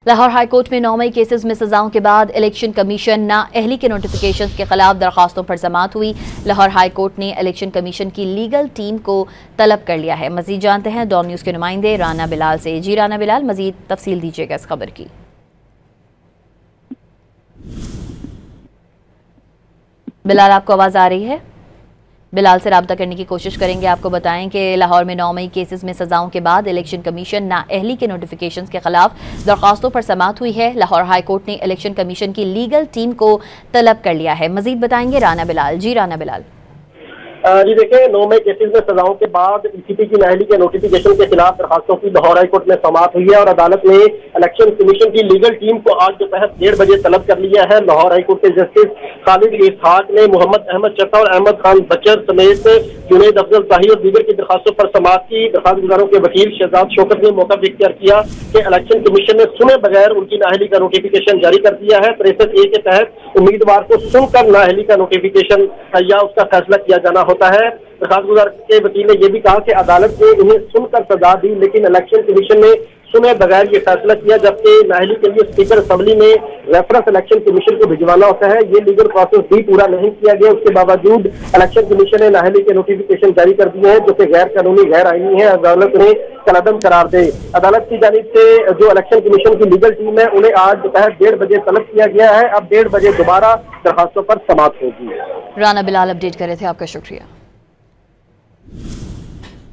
Lahore high court में 9 मई cases में सजाओं के बाद इलेक्शन कमीशन नाअहली के नोटिफिकेशन के खिलाफ दरखास्तों पर समाअत हुई। लाहौर हाईकोर्ट ने इलेक्शन कमीशन की लीगल टीम को तलब कर लिया है। मजीद जानते हैं डॉन न्यूज़ के नुमाइंदे राना बिलाल से। जी राना बिलाल, मजीद तफसील दीजिएगा इस खबर की। बिलाल, आपको आवाज़ आ रही है? बिलाल से रब्ता करने की कोशिश करेंगे। आपको बताएं कि लाहौर में 9 मई केसेस में सजाओं के बाद इलेक्शन कमीशन नाअहली के नोटिफिकेशन के खिलाफ दरखास्तों पर समाअत हुई है। लाहौर हाईकोर्ट ने इलेक्शन कमीशन की लीगल टीम को तलब कर लिया है। मजीद बताएंगे राना बिलाल। जी राना बिलाल। जी देखिए, 9 मई केसेस में सजाओं के बाद ईसीपी की नाअहली के नोटिफिकेशन के खिलाफ दरखास्तों की लाहौर हाईकोर्ट में समाअत हुई है और अदालत ने इलेक्शन कमीशन की लीगल टीम को आज दोपहर 1:30 बजे तलब कर लिया है। लाहौर हाईकोर्ट के जस्टिस खालिद इसहाक ने मोहम्मद अहमद चट्टा और अहमद खान बचर समेत जुनैद अफजल शाही और दीगर की दरखास्तों पर समाअत की। दरखास्त गुजारों के वकील शहजाद शौकत ने मौका इख्तियार किया कि इलेक्शन कमीशन ने सुने बगैर उनकी नाअहली का नोटिफिकेशन जारी कर दिया है। 63A के तहत उम्मीदवार को सुनकर नाअहली का नोटिफिकेशन या उसका फैसला किया जाना होता है। दरखास्त गुजार के वकील ने यह भी कहा कि अदालत ने उन्हें सुनकर सजा दी, लेकिन इलेक्शन कमीशन ने सुने बगैर ये फैसला किया, जबकि नाअहली के लिए स्पीकर असेंबली में रेफरेंस इलेक्शन कमीशन को भिजवाना होता है। ये लीगल प्रोसेस भी पूरा नहीं किया गया। उसके बावजूद इलेक्शन कमीशन ने नाअहली के नोटिफिकेशन जारी कर दिए हैं, जो कि गैर कानूनी, गैर आईनी है। अदालत ने कलअदम करार दे। अदालत की जानिब से जो इलेक्शन कमीशन की लीगल टीम है, उन्हें आज दोपहर 1:30 बजे तलब किया गया है। अब 1:30 बजे दोबारा दरखास्तों पर समाअत होगी। राना बिलाल अपडेट कर रहे थे, आपका शुक्रिया।